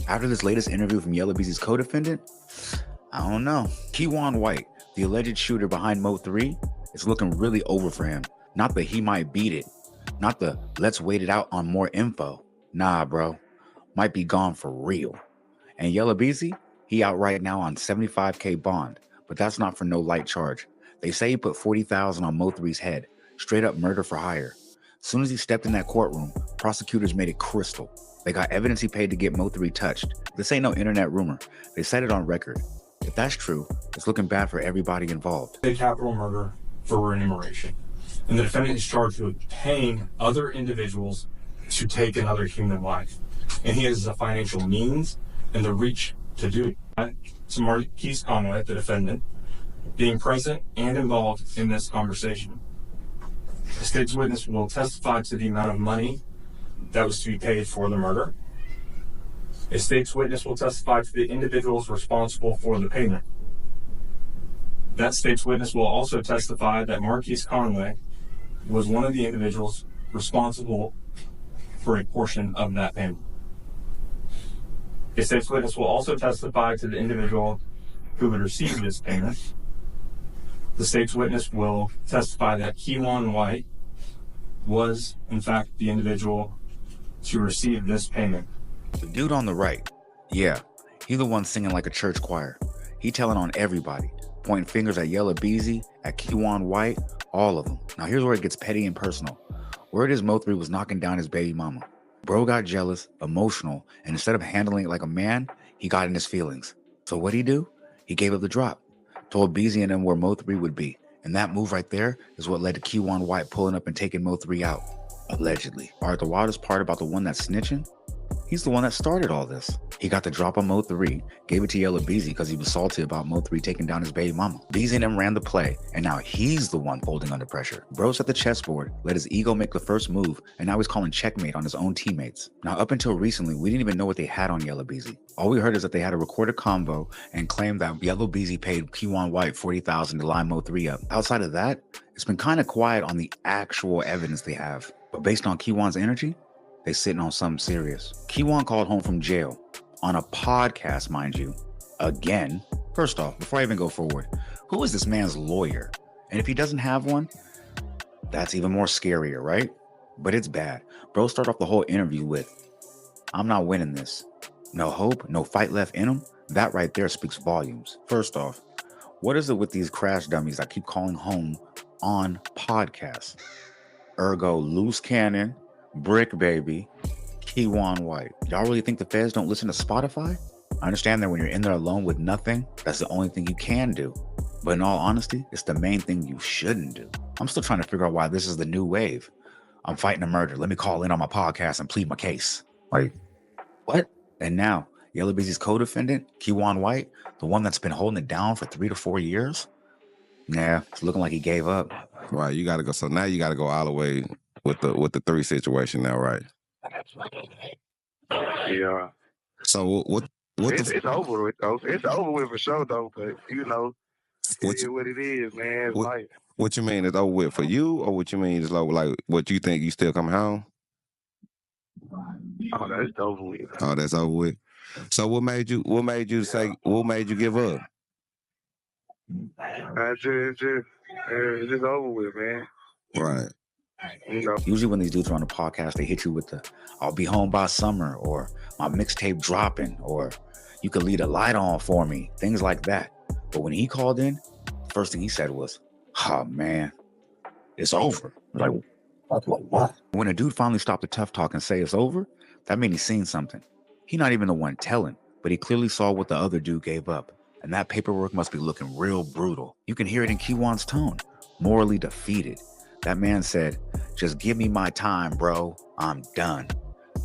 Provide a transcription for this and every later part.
After this latest interview from Yella Beezy's codefendant, I don't know. Kiwan White, the alleged shooter behind Mo 3, is looking really over for him. Not the he might beat it. Not the let's wait it out on more info. Nah, bro. Might be gone for real. And Yella Beezy, he out right now on $75K bond, but that's not for no light charge. They say he put $40,000 on Mo 3's head, straight up murder for hire. As soon as he stepped in that courtroom, prosecutors made it crystal. They got evidence he paid to get Mo 3 touched. This ain't no internet rumor. They said it on record. If that's true, it's looking bad for everybody involved. A capital murder for remuneration. And the defendant is charged with paying other individuals to take another human life. And he has the financial means and the reach to do it. So Marquise Conway, the defendant, being present and involved in this conversation. The state's witness will testify to the amount of money that was to be paid for the murder. A state's witness will testify to the individuals responsible for the payment. That state's witness will also testify that Marquise Conway was one of the individuals responsible for a portion of that payment. A state's witness will also testify to the individual who would receive this payment. The state's witness will testify that Kiwan White was, in fact, the individual to receive this payment. The dude on the right, yeah, he's the one singing like a church choir. He telling on everybody, pointing fingers at Yella Beezy, at Kiwan White, all of them. Now here's where it gets petty and personal. Word is Mo 3 was knocking down his baby mama. Bro got jealous, emotional, and instead of handling it like a man, he got in his feelings. So what'd he do? He gave up the drop. Told Beezy and them where Mo 3 would be. And that move right there is what led to Kiwan White pulling up and taking Mo 3 out. Allegedly. Alright, the wildest part about the one that's snitching? He's the one that started all this. He got the drop on Mo 3, gave it to Yella Beezy because he was salty about Mo 3 taking down his baby mama. Beezy and him ran the play, and now he's the one folding under pressure. Bro's at the chessboard, let his ego make the first move, and now he's calling checkmate on his own teammates. Now up until recently, we didn't even know what they had on Yella Beezy. All we heard is that they had a recorded convo and claimed that Yella Beezy paid Kiwan White $40,000 to line Mo 3 up. Outside of that, it's been kind of quiet on the actual evidence they have. But based on Kiwan's energy, they sitting on something serious. Kiwan called home from jail on a podcast, mind you. Again. First off, before I even go forward, who is this man's lawyer? And if he doesn't have one, that's even more scarier, right? But it's bad. Bro started off the whole interview with, I'm not winning this. No hope, no fight left in him. That right there speaks volumes. First off, what is it with these crash dummies that keep calling home on podcasts? Ergo, loose cannon, Brick Baby, Kiwan White. Y'all really think the feds don't listen to Spotify? I understand that when you're in there alone with nothing, that's the only thing you can do. But in all honesty, it's the main thing you shouldn't do. I'm still trying to figure out why this is the new wave. I'm fighting a murder. Let me call in on my podcast and plead my case. Like, what? And now, Yella Beezy's co-defendant, Kiwan White, the one that's been holding it down for 3 to 4 years? Nah, it's looking like he gave up. Right, you gotta go. So now you gotta go all the way with the 3 situation now, right? Yeah. So it's over with though. It's over with for sure though. But you know, what it is, man. It's life. What you mean it's over with for you, or what you mean is like what you think you still coming home? Oh, that's over with. Oh, that's over with. So what made you give up? It's just over with, man. Right. You know. Usually when these dudes are on a podcast, they hit you with the, I'll be home by summer, or my mixtape dropping, or you could leave a light on for me, things like that. But when he called in, the first thing he said was, oh man, it's over. Like, what? When a dude finally stopped the tough talk and say it's over, that means he's seen something. He not even the one telling, but he clearly saw what the other dude gave up. And that paperwork must be looking real brutal. You can hear it in Kiwan's tone, morally defeated. That man said, just give me my time, bro. I'm done.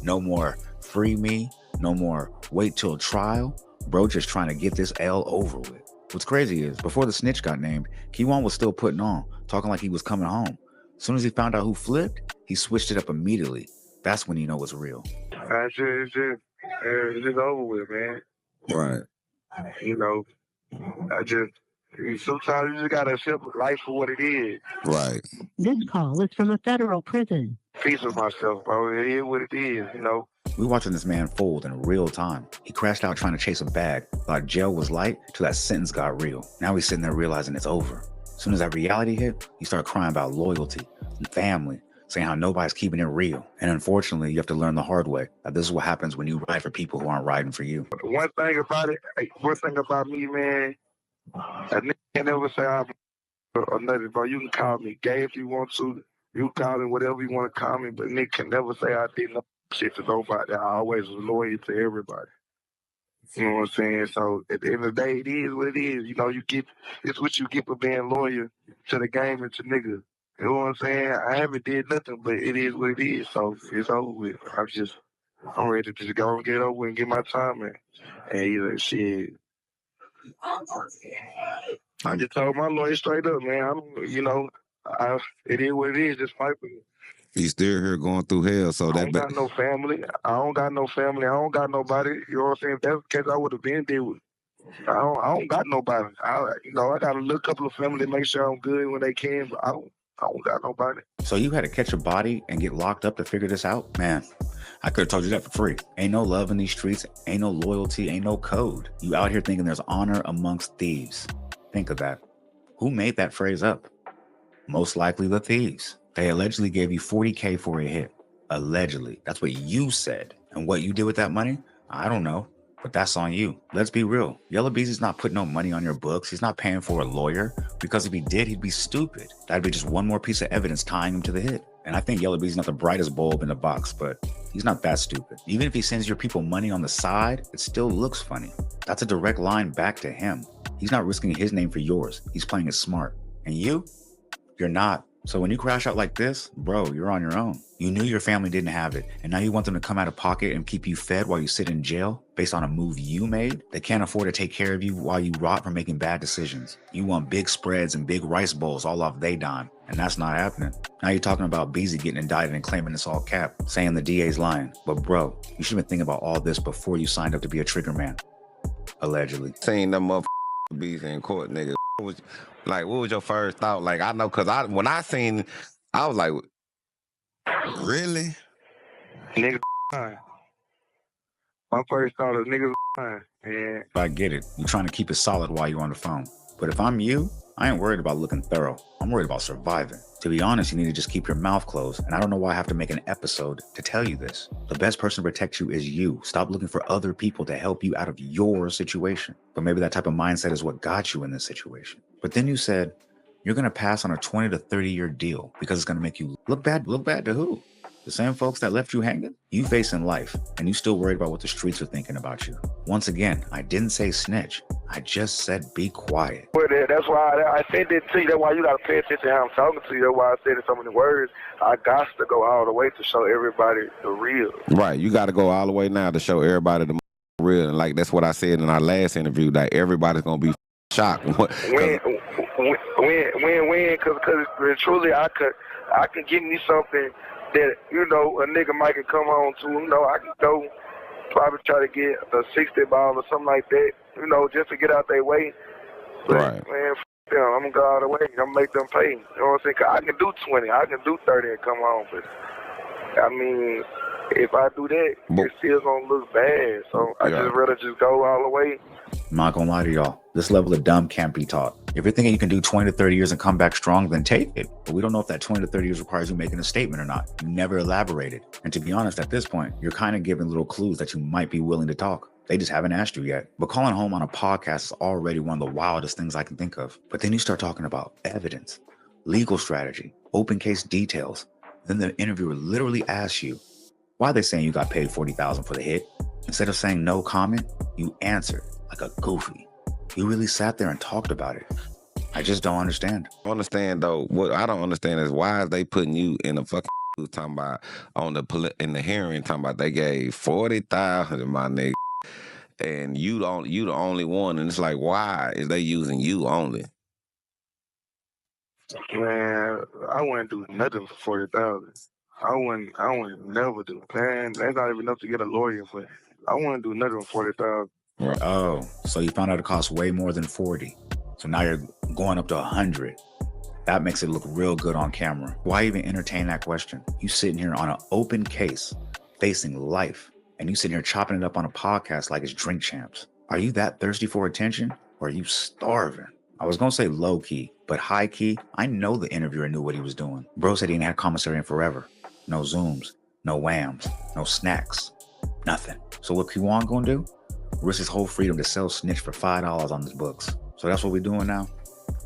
No more free me. No more wait till trial. Bro just trying to get this L over with. What's crazy is, before the snitch got named, Kiwan was still putting on, talking like he was coming home. As soon as he found out who flipped, he switched it up immediately. That's when you know it's real. It's just over with, man. Right. You know, sometimes you just gotta accept life for what it is. Right. This call is from a federal prison. Peace with myself, bro. It is what it is, you know. We watching this man fold in real time. He crashed out trying to chase a bag, thought jail was light, till that sentence got real. Now he's sitting there realizing it's over. As soon as that reality hit, he started crying about loyalty and family, saying how nobody's keeping it real. And unfortunately, you have to learn the hard way that this is what happens when you ride for people who aren't riding for you. One thing about me, man, a nigga can never say I'm or nothing, bro. You can call me gay if you want to. You can call me whatever you want to call me, but nigga can never say I did no shit to nobody. I always was loyal to everybody. You know what I'm saying? So at the end of the day, it is what it is. You know, it's what you get for being loyal to the game and to niggas. You know what I'm saying? I haven't did nothing, but it is what it is. So it's over with. I'm ready to just go and get over and get my time in. And he's like, shit. I just told my lawyer straight up, man. It is what it is. Just fight for me. He's still here going through hell, so I that don't got no family. I don't got nobody. You know what I'm saying? If that's the case, I would have been there with. I don't got nobody. I got a little couple of family to make sure I'm good when they can, but I don't got nobody. So you had to catch a body and get locked up to figure this out? Man, I could have told you that for free. Ain't no love in these streets, ain't no loyalty, ain't no code. You out here thinking there's honor amongst thieves. Think of that. Who made that phrase up? Most likely the thieves. They allegedly gave you $40K for a hit. Allegedly. That's what you said. And what you did with that money? I don't know. But that's on you. Let's be real. Yella Beezy's not putting no money on your books. He's not paying for a lawyer. Because if he did, he'd be stupid. That'd be just one more piece of evidence tying him to the hit. And I think Yella Beezy's not the brightest bulb in the box, but he's not that stupid. Even if he sends your people money on the side, it still looks funny. That's a direct line back to him. He's not risking his name for yours. He's playing it smart. And you're not. So when you crash out like this, bro, you're on your own. You knew your family didn't have it, and now you want them to come out of pocket and keep you fed while you sit in jail based on a move you made? They can't afford to take care of you while you rot for making bad decisions. You want big spreads and big rice bowls all off they dime, and that's not happening. Now you're talking about Beezy getting indicted and claiming it's all cap, saying the DA's lying. But bro, you should have been thinking about all this before you signed up to be a trigger man. Allegedly. Saying them motherfuckers Beezy in court, nigga. What was your first thought? Like, I know, cause when I seen, I was like, really? Nigga fine. My first thought is nigga fine. Yeah. I get it. You're trying to keep it solid while you're on the phone. But if I'm you, I ain't worried about looking thorough. I'm worried about surviving. To be honest, you need to just keep your mouth closed. And I don't know why I have to make an episode to tell you this. The best person to protect you is you. Stop looking for other people to help you out of your situation. But maybe that type of mindset is what got you in this situation. But then you said you're going to pass on a 20 to 30 year deal because it's going to make you look bad. Look bad to who? The same folks that left you hanging? You facing life, and you still worried about what the streets are thinking about you. Once again, I didn't say snitch. I just said be quiet. But that's why I said it to you. That's why you got to pay attention to how I'm talking to you. That's why I said in so many words. I got to go all the way to show everybody the real. Right. You got to go all the way now to show everybody the real. And like, that's what I said in our last interview, that everybody's going to be shocked. When, because truly I could give me something that, you know, a nigga might can come on to. You know, I can go probably try to get a 60 ball or something like that, you know, just to get out their way. But, right. Man, them, I'm going to go all the way. I'm going to make them pay. You know what I'm saying? 'Cause I can do 20. I can do 30 and come on. But, I mean, if I do that, it's still going to look bad. So I just rather just go all the way. I'm not gonna lie to y'all. This level of dumb can't be taught. If you're thinking you can do 20 to 30 years and come back strong, then take it. But we don't know if that 20 to 30 years requires you making a statement or not. You never elaborated. And to be honest, at this point, you're kind of giving little clues that you might be willing to talk. They just haven't asked you yet. But calling home on a podcast is already one of the wildest things I can think of. But then you start talking about evidence, legal strategy, open case details. Then the interviewer literally asks you, why are they saying you got paid $40,000 for the hit? Instead of saying no comment, you answered like a goofy. You really sat there and talked about it. I just don't understand. I understand though. What I don't understand is why is they putting you in a fucking talking about in the hearing talking about they gave 40,000, my nigga, and you the only one, and it's like, why is they using you only? Man, I wouldn't do nothing for 40,000. I wouldn't never do. Man, that's not even enough to get a lawyer for. I wouldn't do nothing for 40,000. Right. Oh, so you found out it costs way more than 40. So now you're going up to 100. That makes it look real good on camera. Why even entertain that question? You sitting here on an open case, facing life. and you sitting here chopping it up on a podcast like it's Drink Champs. Are you that thirsty for attention, or are you starving? I was gonna say low key, but high key, I know the interviewer knew what he was doing. Bro said he ain't had commissary in forever. No Zooms, no whams, no snacks, nothing. So what Kiwan gonna do? Risk his whole freedom to sell Snitch for $5 on his books. So that's what we're doing now?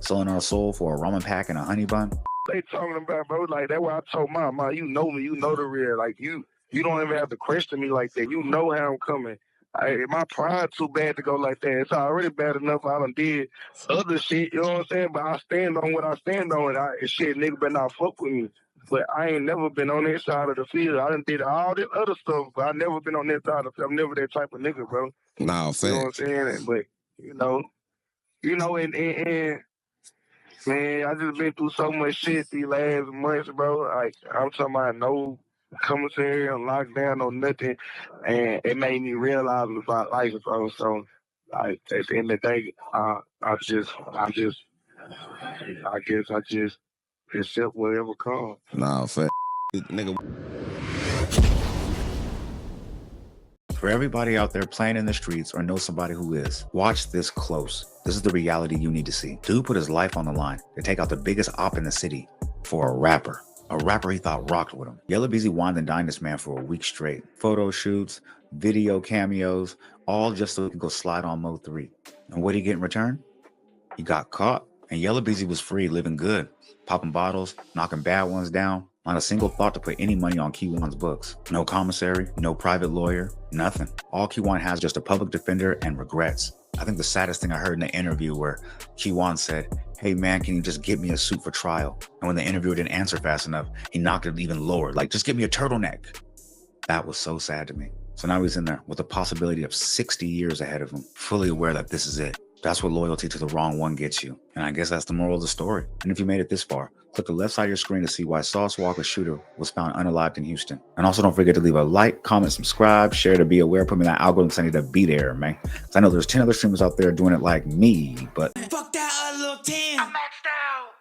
Selling our soul for a ramen pack and a honey bun? They talking about, bro, like that's why I told my mom, you know me, you know the real. Like you don't even have to question me like that. You know how I'm coming. My pride too bad to go like that. It's already bad enough I done did other shit, you know what I'm saying? But I stand on what I stand on, and shit, nigga better not fuck with me. But I ain't never been on that side of the field. I done did all this other stuff, but I never been on that side of the field. I'm never that type of nigga, bro. Nah, You know what I'm saying? But and man, I just been through so much shit these last months, bro. Like I'm talking about no commissary or lockdown or nothing, and it made me realize about life, bro. So, like at the end of the day, I guess I just accept whatever comes. Nah, nigga. For everybody out there playing in the streets or know somebody who is, watch this close. This is the reality you need to see. Dude put his life on the line to take out the biggest op in the city for a rapper. A rapper he thought rocked with him. Yella Beezy wined and dined this man for a week straight. Photo shoots, video cameos, all just so he could go slide on Mo 3. And what did he get in return? He got caught, and Yella Beezy was free, living good, popping bottles, knocking bad ones down. Not a single thought to put any money on Kiwan's books. No commissary, no private lawyer, nothing. All Kiwan has is just a public defender and regrets. I think the saddest thing I heard in the interview where Kiwan said, "Hey man, can you just get me a suit for trial?" And when the interviewer didn't answer fast enough, he knocked it even lower, like, "Just get me a turtleneck." That was so sad to me. So now he's in there with the possibility of 60 years ahead of him, fully aware that this is it. That's what loyalty to the wrong one gets you. And I guess that's the moral of the story. And if you made it this far, click the left side of your screen to see why Sauce Walker's shooter was found unalived in Houston. And also don't forget to leave a like, comment, subscribe, share to be aware, put me in that algorithm so I need to be there, man. Because I know there's 10 other streamers out there doing it like me, but fuck that little 10. I'm maxed out.